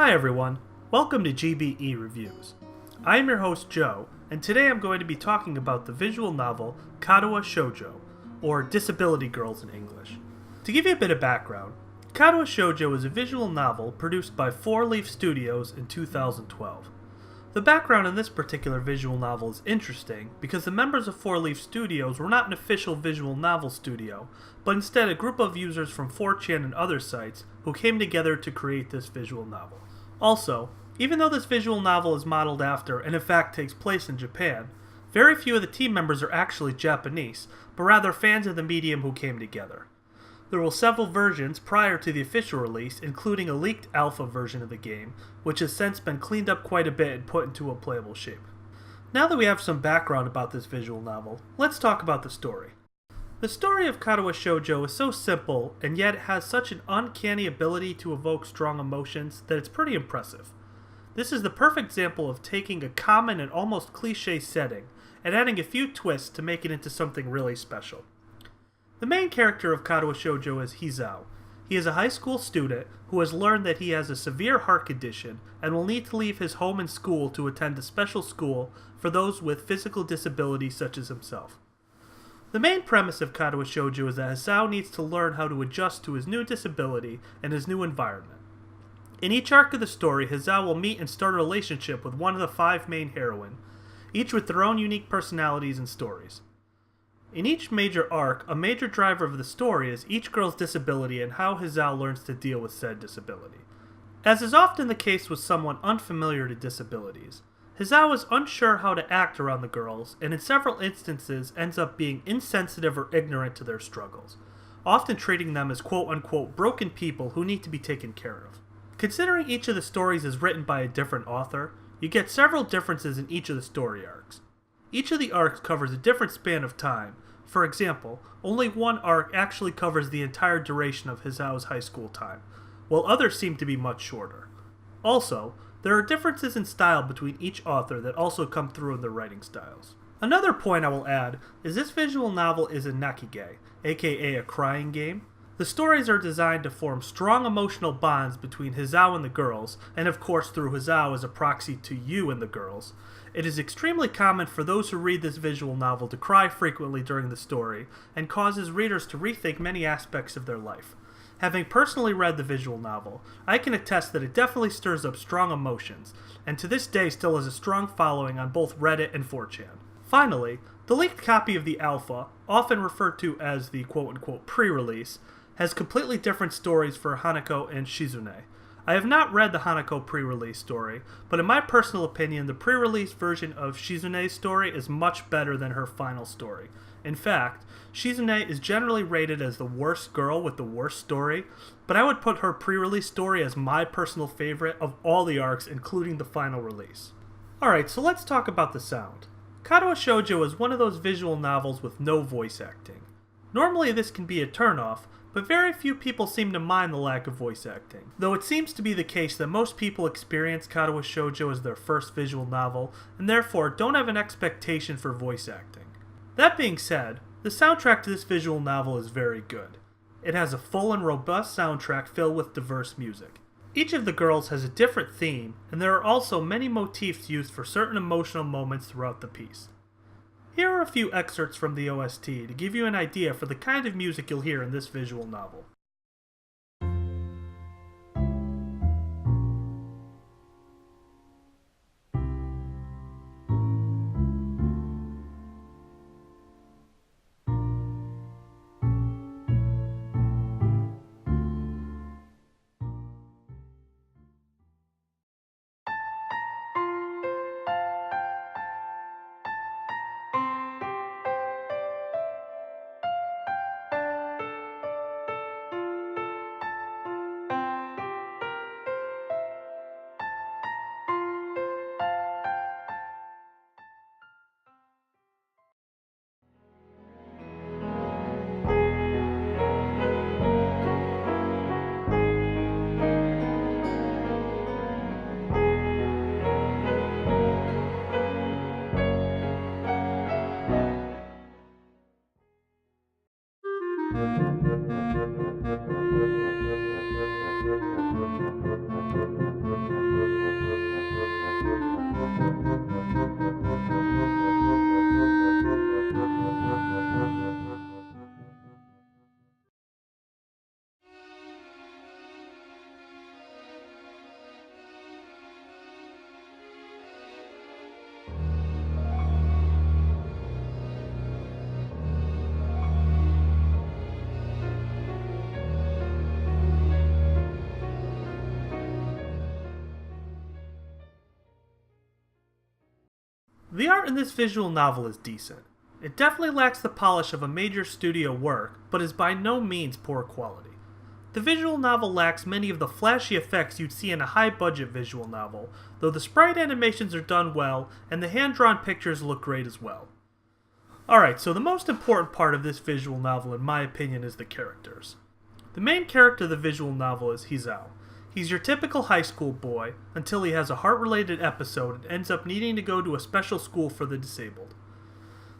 Hi everyone, welcome to GBE Reviews. I am your host Joe, and today I'm going to be talking about the visual novel Katawa Shoujo, or Disability Girls in English. To give you a bit of background, Katawa Shoujo is a visual novel produced by 4 Leaf Studios in 2012. The background in this particular visual novel is interesting because the members of 4 Leaf Studios were not an official visual novel studio, but instead a group of users from 4chan and other sites who came together to create this visual novel. Also, even though this visual novel is modeled after, and in fact takes place in Japan, very few of the team members are actually Japanese, but rather fans of the medium who came together. There were several versions prior to the official release, including a leaked alpha version of the game, which has since been cleaned up quite a bit and put into a playable shape. Now that we have some background about this visual novel, let's talk about the story. The story of Katawa Shoujo is so simple, and yet it has such an uncanny ability to evoke strong emotions that it's pretty impressive. This is the perfect example of taking a common and almost cliché setting and adding a few twists to make it into something really special. The main character of Katawa Shoujo is Hisao. He is a high school student who has learned that he has a severe heart condition and will need to leave his home and school to attend a special school for those with physical disabilities such as himself. The main premise of Katawa Shoujo is that Hisao needs to learn how to adjust to his new disability and his new environment. In each arc of the story, Hisao will meet and start a relationship with one of the 5 main heroines, each with their own unique personalities and stories. In each major arc, a major driver of the story is each girl's disability and how Hisao learns to deal with said disability. As is often the case with someone unfamiliar to disabilities, Hisao is unsure how to act around the girls, and in several instances ends up being insensitive or ignorant to their struggles, often treating them as quote-unquote broken people who need to be taken care of. Considering each of the stories is written by a different author, you get several differences in each of the story arcs. Each of the arcs covers a different span of time. For example, only one arc actually covers the entire duration of Hisao's high school time, while others seem to be much shorter. Also, there are differences in style between each author that also come through in their writing styles. Another point I will add is this visual novel is a nakige, aka a crying game. The stories are designed to form strong emotional bonds between Hisao and the girls, and of course through Hisao as a proxy to you and the girls. It is extremely common for those who read this visual novel to cry frequently during the story, and causes readers to rethink many aspects of their life. Having personally read the visual novel, I can attest that it definitely stirs up strong emotions, and to this day still has a strong following on both Reddit and 4chan. Finally, the leaked copy of the alpha, often referred to as the quote-unquote pre-release, has completely different stories for Hanako and Shizune. I have not read the Hanako pre-release story, but in my personal opinion, the pre-release version of Shizune's story is much better than her final story. In fact, Shizune is generally rated as the worst girl with the worst story, but I would put her pre-release story as my personal favorite of all the arcs, including the final release. Alright, so let's talk about the sound. Katawa Shoujo is one of those visual novels with no voice acting. Normally this can be a turnoff, but very few people seem to mind the lack of voice acting, though it seems to be the case that most people experience Katawa Shoujo as their first visual novel, and therefore don't have an expectation for voice acting. That being said, the soundtrack to this visual novel is very good. It has a full and robust soundtrack filled with diverse music. Each of the girls has a different theme, and there are also many motifs used for certain emotional moments throughout the piece. Here are a few excerpts from the OST to give you an idea for the kind of music you'll hear in this visual novel. The art in this visual novel is decent. It definitely lacks the polish of a major studio work, but is by no means poor quality. The visual novel lacks many of the flashy effects you'd see in a high-budget visual novel, though the sprite animations are done well, and the hand-drawn pictures look great as well. Alright, so the most important part of this visual novel, in my opinion, is the characters. The main character of the visual novel is Hisao. He's your typical high school boy, until he has a heart-related episode and ends up needing to go to a special school for the disabled.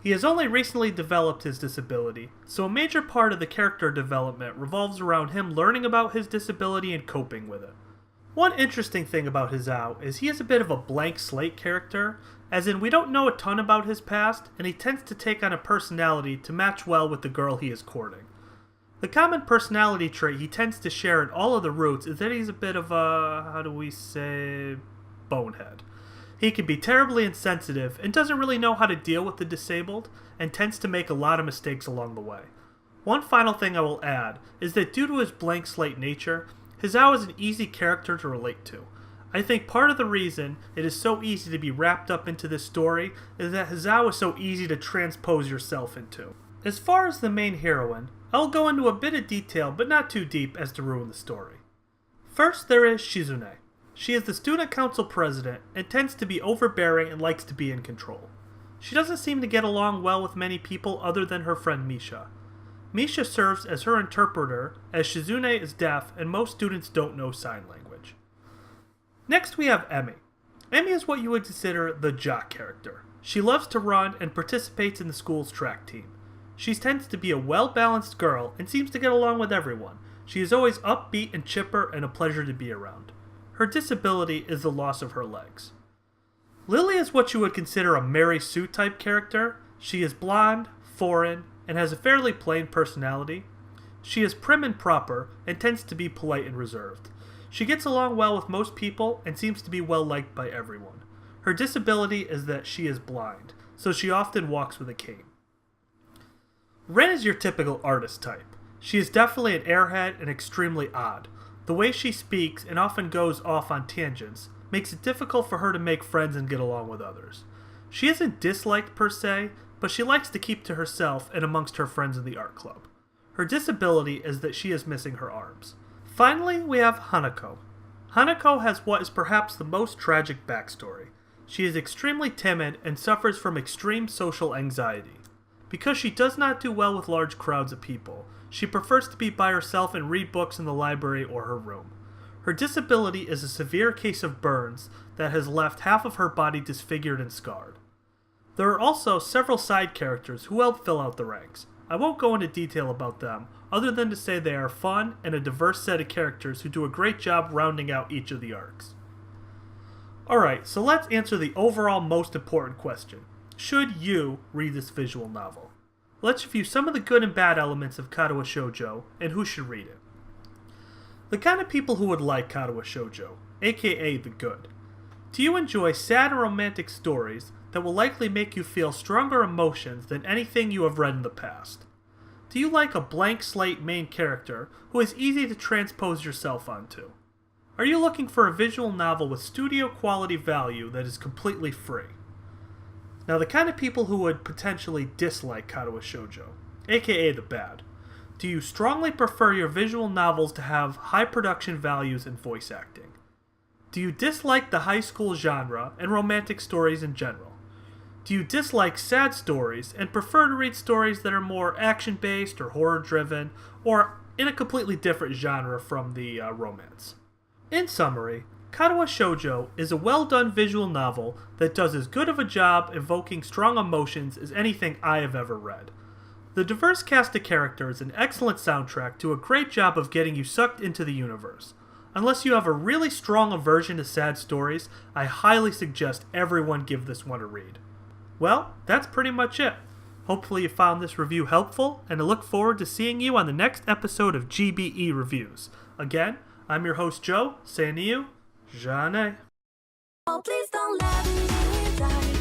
He has only recently developed his disability, so a major part of the character development revolves around him learning about his disability and coping with it. One interesting thing about Hisao is he is a bit of a blank slate character, as in we don't know a ton about his past, and he tends to take on a personality to match well with the girl he is courting. The common personality trait he tends to share in all of the roots is that he's a bit of a, bonehead. He can be terribly insensitive and doesn't really know how to deal with the disabled, and tends to make a lot of mistakes along the way. One final thing I will add is that due to his blank slate nature, Hisao is an easy character to relate to. I think part of the reason it is so easy to be wrapped up into this story is that Hisao is so easy to transpose yourself into. As far as the main heroine, I will go into a bit of detail but not too deep as to ruin the story. First there is Shizune. She is the student council president and tends to be overbearing and likes to be in control. She doesn't seem to get along well with many people other than her friend Misha. Misha serves as her interpreter, as Shizune is deaf and most students don't know sign language. Next we have Emi. Emi is what you would consider the jock character. She loves to run and participates in the school's track team. She tends to be a well-balanced girl and seems to get along with everyone. She is always upbeat and chipper and a pleasure to be around. Her disability is the loss of her legs. Lily is what you would consider a Mary Sue type character. She is blonde, foreign, and has a fairly plain personality. She is prim and proper and tends to be polite and reserved. She gets along well with most people and seems to be well liked by everyone. Her disability is that she is blind, so she often walks with a cane. Ren is your typical artist type. She is definitely an airhead and extremely odd. The way she speaks, and often goes off on tangents, makes it difficult for her to make friends and get along with others. She isn't disliked per se, but she likes to keep to herself and amongst her friends in the art club. Her disability is that she is missing her arms. Finally, we have Hanako. Hanako has what is perhaps the most tragic backstory. She is extremely timid and suffers from extreme social anxiety. Because she does not do well with large crowds of people, she prefers to be by herself and read books in the library or her room. Her disability is a severe case of burns that has left half of her body disfigured and scarred. There are also several side characters who help fill out the ranks. I won't go into detail about them, other than to say they are fun and a diverse set of characters who do a great job rounding out each of the arcs. Alright, so let's answer the overall most important question. Should you read this visual novel? Let's review some of the good and bad elements of Katawa Shoujo, and who should read it. The kind of people who would like Katawa Shoujo, aka the good. Do you enjoy sad and romantic stories that will likely make you feel stronger emotions than anything you have read in the past? Do you like a blank slate main character who is easy to transpose yourself onto? Are you looking for a visual novel with studio quality value that is completely free? Now the kind of people who would potentially dislike Katawa Shoujo, aka the bad. Do you strongly prefer your visual novels to have high production values and voice acting? Do you dislike the high school genre and romantic stories in general? Do you dislike sad stories and prefer to read stories that are more action-based or horror-driven, or in a completely different genre from the romance? In summary, Katawa Shoujo is a well-done visual novel that does as good of a job evoking strong emotions as anything I have ever read. The diverse cast of characters and excellent soundtrack do a great job of getting you sucked into the universe. Unless you have a really strong aversion to sad stories, I highly suggest everyone give this one a read. Well, that's pretty much it. Hopefully you found this review helpful, and I look forward to seeing you on the next episode of GBE Reviews. Again, I'm your host Joe, saying to you, Jeanne. Oh, please don't let me die.